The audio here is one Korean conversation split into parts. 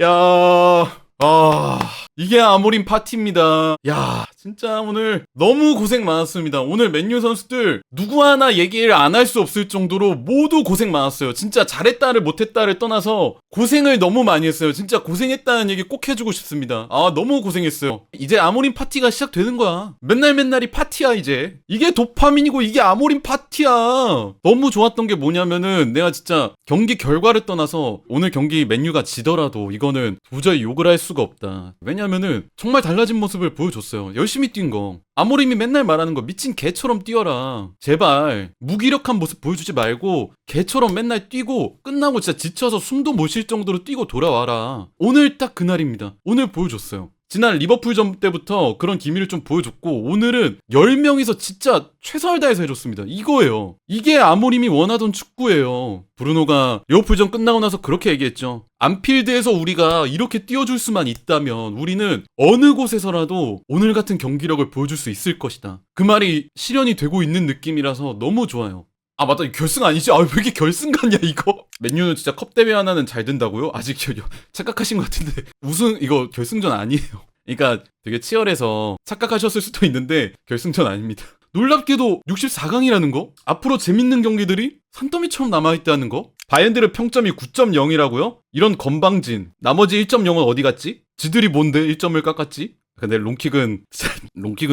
야, 이게 아모린 파티입니다. 야, 진짜 오늘 너무 고생 많았습니다. 오늘 맨유 선수들 누구 하나 얘기를 안 할 수 없을 정도로 모두 고생 많았어요. 진짜 잘했다를 못했다를 떠나서 고생을 너무 많이 했어요. 진짜 고생했다는 얘기 꼭 해주고 싶습니다. 너무 고생했어요. 이제 아모린 파티가 시작되는 거야. 맨날이 파티야 이제. 이게 도파민이고 이게 아모린 파티야. 너무 좋았던 게 뭐냐면은 내가 진짜 경기 결과를 떠나서 오늘 경기 맨유가 지더라도 이거는 도저히 욕을 할 수가 없다. 왜냐면은 정말 달라진 모습을 보여줬어요. 열심히 뛴 거. 아모림이 맨날 말하는 거 미친 개처럼 뛰어라. 제발 무기력한 모습 보여주지 말고 개처럼 맨날 뛰고 끝나고 진짜 지쳐서 숨도 못 쉴 정도로 뛰고 돌아와라. 오늘 딱 그날입니다. 오늘 보여줬어요. 지난 리버풀전 때부터 그런 기미를 좀 보여줬고 오늘은 10명이서 진짜 최선을 다해서 해줬습니다. 이거예요. 이게 아모림이 원하던 축구예요. 브루노가 리버풀전 끝나고 나서 그렇게 얘기했죠. 안필드에서 우리가 이렇게 뛰어줄 수만 있다면 우리는 어느 곳에서라도 오늘 같은 경기력을 보여줄 수 있을 것이다. 그 말이 실현이 되고 있는 느낌이라서 너무 좋아요. 맞다. 결승 아니지? 왜 이렇게 결승 같냐 이거? 맨유는 진짜 컵 대회 하나는 잘 된다고요? 아직 착각하신 것 같은데 우승 이거 결승전 아니에요. 그러니까 되게 치열해서 착각하셨을 수도 있는데 결승전 아닙니다. 놀랍게도 64강이라는 거? 앞으로 재밌는 경기들이 산더미처럼 남아있다는 거? 바이엔드르 평점이 9.0이라고요? 이런 건방진. 나머지 1.0은 어디 갔지? 지들이 뭔데 1점을 깎았지? 근데 롱킥은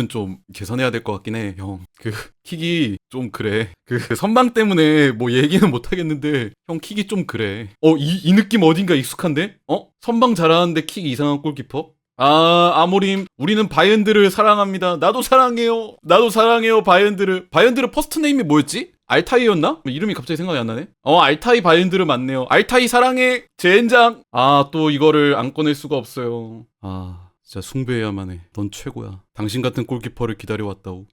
좀 개선해야 될 것 같긴 해, 형. 킥이 좀 그래. 선방 때문에 뭐 얘기는 못 하겠는데, 형 킥이 좀 그래. 이 느낌 어딘가 익숙한데? 선방 잘하는데 킥 이상한 골키퍼? 아모림, 우리는 바이엔드를 사랑합니다. 나도 사랑해요, 바이엔드를. 바이엔드르 퍼스트 네임이 뭐였지? 알타이였나? 이름이 갑자기 생각이 안 나네? 알타이 바이엔드르 맞네요. 알타이 사랑해, 젠장! 또 이거를 안 꺼낼 수가 없어요. 진짜 숭배해야만 해. 넌 최고야. 당신 같은 골키퍼를 기다려왔다고.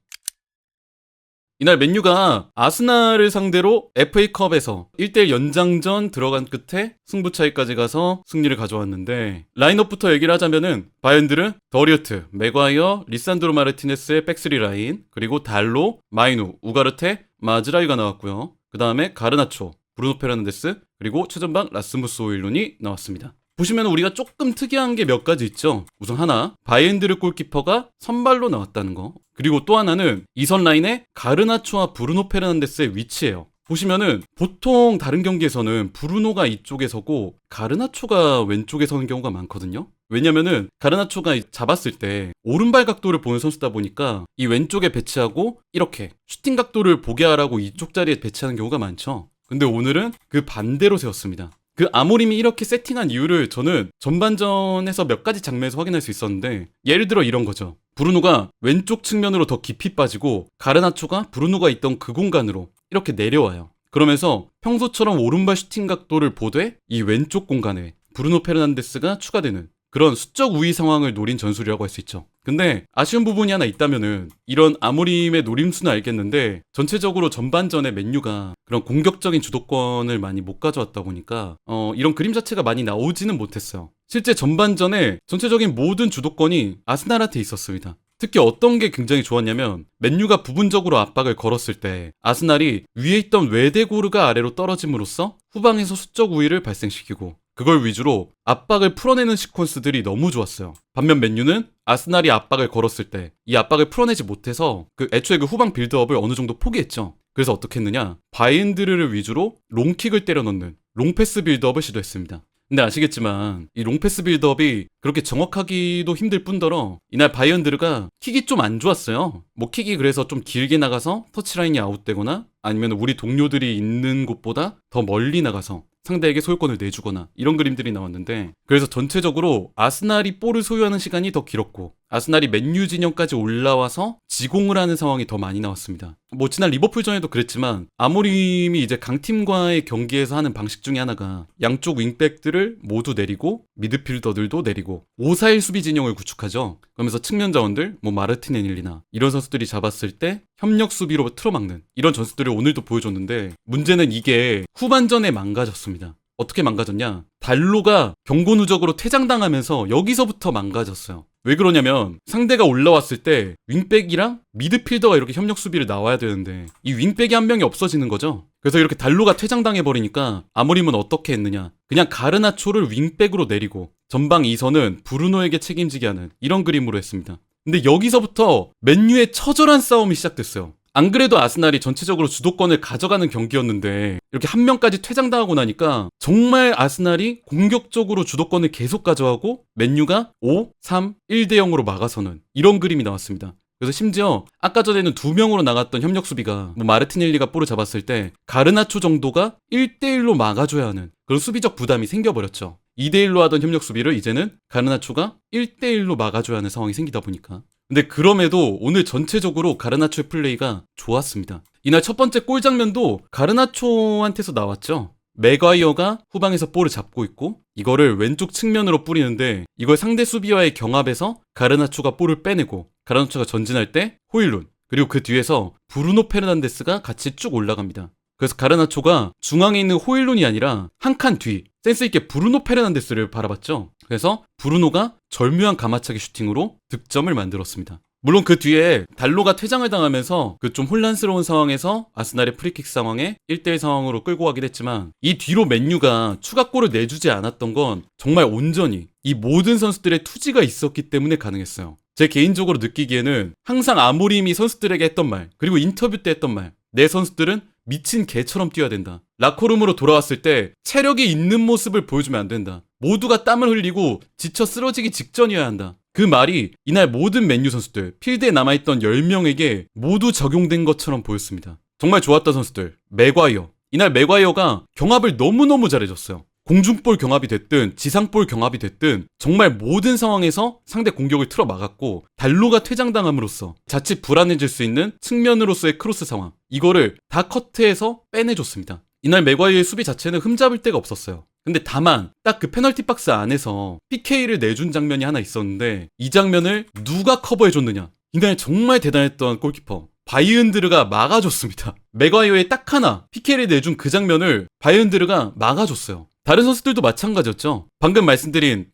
이날 맨유가 아스날을 상대로 FA컵에서 1대1 연장전 들어간 끝에 승부차이까지 가서 승리를 가져왔는데 라인업부터 얘기를 하자면은 바이엔드르, 더리우트, 맥과이어, 리산드로 마르티네스의 백스리 라인, 그리고 달로, 마이누, 우가르테, 마즈라이가 나왔고요. 그 다음에 가르나초, 브루노 페르난데스, 그리고 최전방 라스무스 호일룬이 나왔습니다. 보시면 우리가 조금 특이한 게 몇 가지 있죠. 우선 하나, 바이엔드르 골키퍼가 선발로 나왔다는 거. 그리고 또 하나는 이선 라인에 가르나초와 브루노 페르난데스의 위치예요. 보시면은 보통 다른 경기에서는 브루노가 이쪽에 서고 가르나초가 왼쪽에 서는 경우가 많거든요. 왜냐면은 가르나초가 잡았을 때 오른발 각도를 보는 선수다 보니까 이 왼쪽에 배치하고 이렇게 슈팅 각도를 보게 하라고 이쪽 자리에 배치하는 경우가 많죠. 근데 오늘은 그 반대로 세웠습니다. 아모림이 이렇게 세팅한 이유를 저는 전반전에서 몇 가지 장면에서 확인할 수 있었는데, 예를 들어 이런 거죠. 브루노가 왼쪽 측면으로 더 깊이 빠지고 가르나초가 브루노가 있던 그 공간으로 이렇게 내려와요. 그러면서 평소처럼 오른발 슈팅 각도를 보되 이 왼쪽 공간에 브루노 페르난데스가 추가되는 그런 수적 우위 상황을 노린 전술이라고 할 수 있죠. 근데 아쉬운 부분이 하나 있다면은 이런 아모림의 노림수는 알겠는데 전체적으로 전반전에 맨유가 그런 공격적인 주도권을 많이 못 가져왔다 보니까 이런 그림 자체가 많이 나오지는 못했어요. 실제 전반전에 전체적인 모든 주도권이 아스날한테 있었습니다. 특히 어떤 게 굉장히 좋았냐면 맨유가 부분적으로 압박을 걸었을 때 아스날이 위에 있던 외대고르가 아래로 떨어짐으로써 후방에서 수적 우위를 발생시키고 그걸 위주로 압박을 풀어내는 시퀀스들이 너무 좋았어요. 반면 맨유는 아스날이 압박을 걸었을 때 이 압박을 풀어내지 못해서 애초에 후방 빌드업을 어느 정도 포기했죠. 그래서 어떻게 했느냐? 바이엔드르를 위주로 롱킥을 때려 넣는 롱패스 빌드업을 시도했습니다. 근데 아시겠지만 이 롱패스 빌드업이 그렇게 정확하기도 힘들 뿐더러 이날 바이엔드르가 킥이 좀 안 좋았어요. 킥이 그래서 좀 길게 나가서 터치라인이 아웃되거나 아니면 우리 동료들이 있는 곳보다 더 멀리 나가서 상대에게 소유권을 내주거나 이런 그림들이 나왔는데, 그래서 전체적으로 아스날이 볼을 소유하는 시간이 더 길었고 아스날이 맨유 진영까지 올라와서 지공을 하는 상황이 더 많이 나왔습니다. 지난 리버풀전에도 그랬지만 아모림이 이제 강팀과의 경기에서 하는 방식 중에 하나가 양쪽 윙백들을 모두 내리고 미드필더들도 내리고 5-4-1 수비 진영을 구축하죠. 그러면서 측면 자원들 마르티넬리나 이런 선수들이 잡았을 때 협력 수비로 틀어막는 이런 전술들을 오늘도 보여줬는데, 문제는 이게 후반전에 망가졌습니다. 어떻게 망가졌냐? 달로가 경고 누적으로 퇴장당하면서 여기서부터 망가졌어요. 왜 그러냐면 상대가 올라왔을 때 윙백이랑 미드필더가 이렇게 협력 수비를 나와야 되는데 이 윙백이 한 명이 없어지는 거죠. 그래서 이렇게 달로가 퇴장당해버리니까 아모림은 어떻게 했느냐? 그냥 가르나초를 윙백으로 내리고 전방 2선은 브루노에게 책임지게 하는 이런 그림으로 했습니다. 근데 여기서부터 맨유의 처절한 싸움이 시작됐어요. 안 그래도 아스날이 전체적으로 주도권을 가져가는 경기였는데 이렇게 한 명까지 퇴장당하고 나니까 정말 아스날이 공격적으로 주도권을 계속 가져가고 맨유가 5, 3, 1대 0으로 막아서는 이런 그림이 나왔습니다. 그래서 심지어 아까 전에는 2명으로 나갔던 협력 수비가 마르티넬리가 볼을 잡았을 때 가르나초 정도가 1대1로 막아줘야 하는 그런 수비적 부담이 생겨버렸죠. 2대1로 하던 협력 수비를 이제는 가르나초가 1대1로 막아줘야 하는 상황이 생기다 보니까. 근데 그럼에도 오늘 전체적으로 가르나초의 플레이가 좋았습니다. 이날 첫 번째 골 장면도 가르나초한테서 나왔죠. 맥과이어가 후방에서 볼을 잡고 있고 이거를 왼쪽 측면으로 뿌리는데 이걸 상대 수비와의 경합에서 가르나초가 볼을 빼내고 가르나초가 전진할 때 호일룬 그리고 그 뒤에서 브루노 페르난데스가 같이 쭉 올라갑니다. 그래서 가르나초가 중앙에 있는 호일룬이 아니라 한 칸 뒤 센스있게 브루노 페르난데스를 바라봤죠. 그래서 브루노가 절묘한 가마차기 슈팅으로 득점을 만들었습니다. 물론 그 뒤에 달로가 퇴장을 당하면서 그 좀 혼란스러운 상황에서 아스날의 프리킥 상황에 1대1 상황으로 끌고 가긴 했지만 이 뒤로 맨유가 추가골을 내주지 않았던 건 정말 온전히 이 모든 선수들의 투지가 있었기 때문에 가능했어요. 제 개인적으로 느끼기에는 항상 아모림이 선수들에게 했던 말 그리고 인터뷰 때 했던 말 내 선수들은 미친 개처럼 뛰어야 된다. 라커룸으로 돌아왔을 때 체력이 있는 모습을 보여주면 안 된다. 모두가 땀을 흘리고 지쳐 쓰러지기 직전이어야 한다. 그 말이 이날 모든 맨유 선수들, 필드에 남아있던 10명에게 모두 적용된 것처럼 보였습니다. 정말 좋았던 선수들, 맥과이어. 이날 맥과이어가 경합을 너무너무 잘해줬어요. 공중볼 경합이 됐든 지상볼 경합이 됐든 정말 모든 상황에서 상대 공격을 틀어 막았고 달로가 퇴장당함으로써 자칫 불안해질 수 있는 측면으로서의 크로스 상황 이거를 다 커트해서 빼내줬습니다. 이날 맥과이어의 수비 자체는 흠잡을 데가 없었어요. 근데 다만 딱 그 페널티 박스 안에서 PK를 내준 장면이 하나 있었는데 이 장면을 누가 커버해줬느냐. 이날 정말 대단했던 골키퍼 바이은드르가 막아줬습니다. 맥과이어의 딱 하나 PK를 내준 그 장면을 바이은드르가 막아줬어요. 다른 선수들도 마찬가지였죠. 방금 말씀드린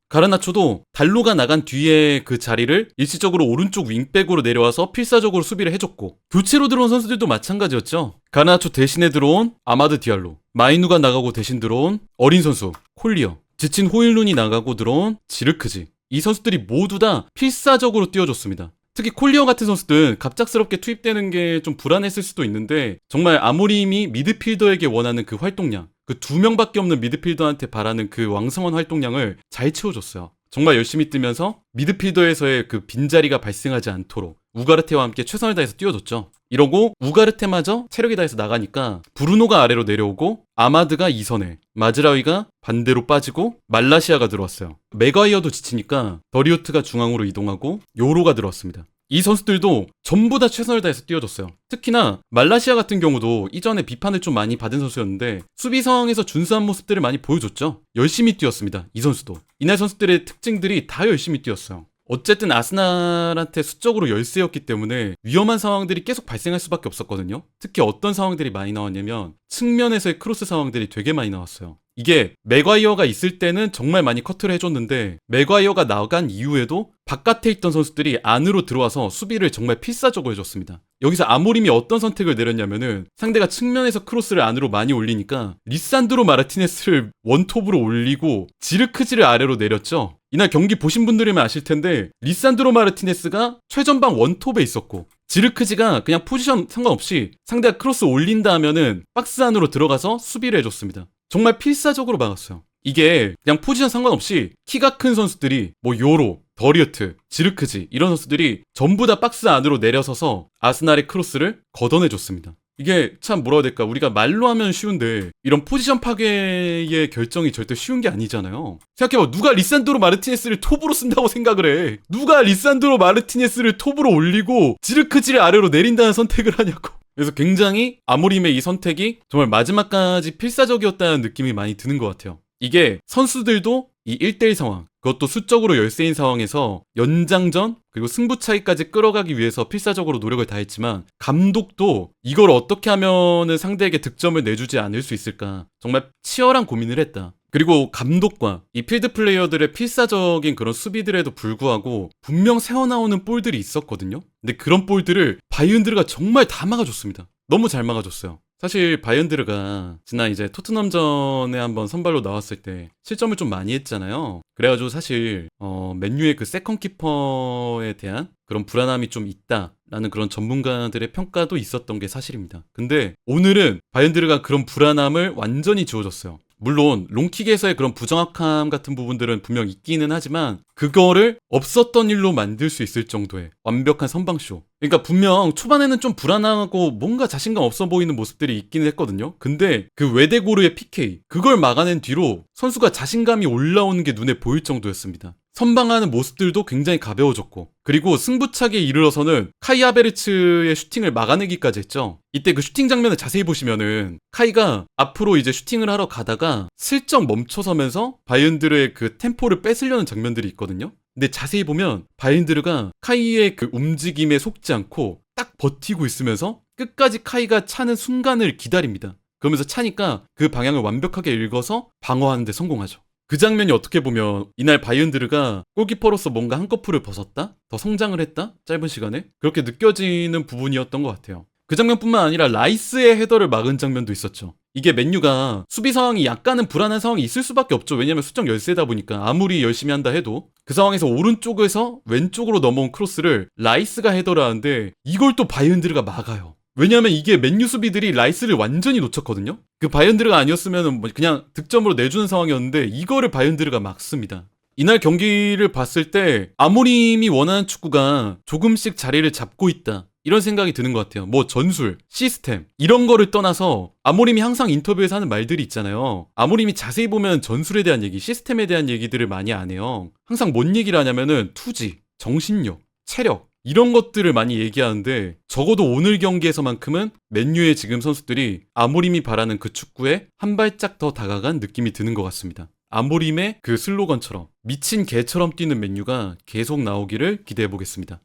가르나초도 달로가 나간 뒤에 그 자리를 일시적으로 오른쪽 윙백으로 내려와서 필사적으로 수비를 해줬고 교체로 들어온 선수들도 마찬가지였죠. 가르나초 대신에 들어온 아마드 디알로, 마이누가 나가고 대신 들어온 어린 선수 콜리어, 지친 호일룬이 나가고 들어온 지르크지. 이 선수들이 모두 다 필사적으로 뛰어줬습니다. 특히 콜리어 같은 선수들은 갑작스럽게 투입되는 게 좀 불안했을 수도 있는데 정말 아모림이 미드필더에게 원하는 그 활동량 그 2명밖에 없는 미드필더한테 바라는 그 왕성한 활동량을 잘 채워줬어요. 정말 열심히 뛰면서 미드필더에서의 그 빈자리가 발생하지 않도록 우가르테와 함께 최선을 다해서 뛰어줬죠. 이러고 우가르테마저 체력이 다해서 나가니까 브루노가 아래로 내려오고 아마드가 2선에 마즈라위가 반대로 빠지고 말라시아가 들어왔어요. 맥과이어도 지치니까 더리우트가 중앙으로 이동하고 요로가 들어왔습니다. 이 선수들도 전부 다 최선을 다해서 뛰어줬어요. 특히나 말라시아 같은 경우도 이전에 비판을 좀 많이 받은 선수였는데 수비 상황에서 준수한 모습들을 많이 보여줬죠. 열심히 뛰었습니다. 이 선수도. 이날 선수들의 특징들이 다 열심히 뛰었어요. 어쨌든 아스날한테 수적으로 열세였기 때문에 위험한 상황들이 계속 발생할 수밖에 없었거든요. 특히 어떤 상황들이 많이 나왔냐면 측면에서의 크로스 상황들이 되게 많이 나왔어요. 이게 맥과이어가 있을 때는 정말 많이 커트를 해줬는데 맥과이어가 나간 이후에도 바깥에 있던 선수들이 안으로 들어와서 수비를 정말 필사적으로 해줬습니다. 여기서 아모림이 어떤 선택을 내렸냐면은 상대가 측면에서 크로스를 안으로 많이 올리니까 리산드로 마르티네스를 원톱으로 올리고 지르크지를 아래로 내렸죠. 이날 경기 보신 분들이면 아실 텐데 리산드로 마르티네스가 최전방 원톱에 있었고 지르크지가 그냥 포지션 상관없이 상대가 크로스 올린다 하면은 박스 안으로 들어가서 수비를 해줬습니다. 정말 필사적으로 막았어요. 이게 그냥 포지션 상관없이 키가 큰 선수들이 뭐 요로, 더리우트, 지르크지 이런 선수들이 전부 다 박스 안으로 내려서서 아스날의 크로스를 걷어내줬습니다. 이게 참 뭐라고 해야 될까, 우리가 말로 하면 쉬운데 이런 포지션 파괴의 결정이 절대 쉬운 게 아니잖아요. 생각해봐, 누가 리산드로 마르티네스를 톱으로 쓴다고 생각을 해. 누가 리산드로 마르티네스를 톱으로 올리고 지르크지를 아래로 내린다는 선택을 하냐고. 그래서 굉장히 아모림의 이 선택이 정말 마지막까지 필사적이었다는 느낌이 많이 드는 것 같아요. 이게 선수들도 이 1대1 상황, 그것도 수적으로 열세인 상황에서 연장전 그리고 승부 차이까지 끌어가기 위해서 필사적으로 노력을 다했지만 감독도 이걸 어떻게 하면은 상대에게 득점을 내주지 않을 수 있을까 정말 치열한 고민을 했다. 그리고 감독과 이 필드 플레이어들의 필사적인 그런 수비들에도 불구하고 분명 새어나오는 볼들이 있었거든요. 근데 그런 볼들을 바이은드르가 정말 다 막아줬습니다. 너무 잘 막아줬어요. 사실 바이언드르가 지난 이제 토트넘전에 한번 선발로 나왔을 때 실점을 좀 많이 했잖아요. 그래가지고 사실 맨유의 그 세컨 키퍼에 대한 그런 불안함이 좀 있다라는 그런 전문가들의 평가도 있었던 게 사실입니다. 근데 오늘은 바이언드르가 그런 불안함을 완전히 지워줬어요. 물론 롱킥에서의 그런 부정확함 같은 부분들은 분명 있기는 하지만 그거를 없었던 일로 만들 수 있을 정도의 완벽한 선방쇼. 그러니까 분명 초반에는 좀 불안하고 뭔가 자신감 없어 보이는 모습들이 있기는 했거든요. 근데 그 외대고르의 PK 그걸 막아낸 뒤로 선수가 자신감이 올라오는 게 눈에 보일 정도였습니다. 선방하는 모습들도 굉장히 가벼워졌고, 그리고 승부차기에 이르러서는 카이 하베르츠의 슈팅을 막아내기까지 했죠. 이때 그 슈팅 장면을 자세히 보시면은 카이가 앞으로 이제 슈팅을 하러 가다가 슬쩍 멈춰서면서 바이언드르의 그 템포를 뺏으려는 장면들이 있거든요. 근데 자세히 보면 바이언드르가 카이의 그 움직임에 속지 않고 딱 버티고 있으면서 끝까지 카이가 차는 순간을 기다립니다. 그러면서 차니까 그 방향을 완벽하게 읽어서 방어하는 데 성공하죠. 그 장면이 어떻게 보면 이날 바이언드르가 골키퍼로서 뭔가 한꺼풀을 벗었다? 더 성장을 했다? 짧은 시간에? 그렇게 느껴지는 부분이었던 것 같아요. 그 장면뿐만 아니라 라이스의 헤더를 막은 장면도 있었죠. 이게 맨유가 수비 상황이 약간은 불안한 상황이 있을 수밖에 없죠. 왜냐면 수적 열세다 보니까 아무리 열심히 한다 해도 그 상황에서 오른쪽에서 왼쪽으로 넘어온 크로스를 라이스가 헤더를 하는데 이걸 또 바이언드르가 막아요. 왜냐면 이게 맨유 수비들이 라이스를 완전히 놓쳤거든요. 그 바이언드르가 아니었으면 그냥 득점으로 내주는 상황이었는데 이거를 바이언드르가 막습니다. 이날 경기를 봤을 때 아모림이 원하는 축구가 조금씩 자리를 잡고 있다, 이런 생각이 드는 것 같아요. 뭐 전술, 시스템 이런 거를 떠나서 아모림이 항상 인터뷰에서 하는 말들이 있잖아요. 아모림이 자세히 보면 전술에 대한 얘기, 시스템에 대한 얘기들을 많이 안 해요. 항상 뭔 얘기를 하냐면은 투지, 정신력, 체력 이런 것들을 많이 얘기하는데 적어도 오늘 경기에서만큼은 맨유의 지금 선수들이 아모림이 바라는 그 축구에 한 발짝 더 다가간 느낌이 드는 것 같습니다. 아모림의 그 슬로건처럼 미친 개처럼 뛰는 맨유가 계속 나오기를 기대해 보겠습니다.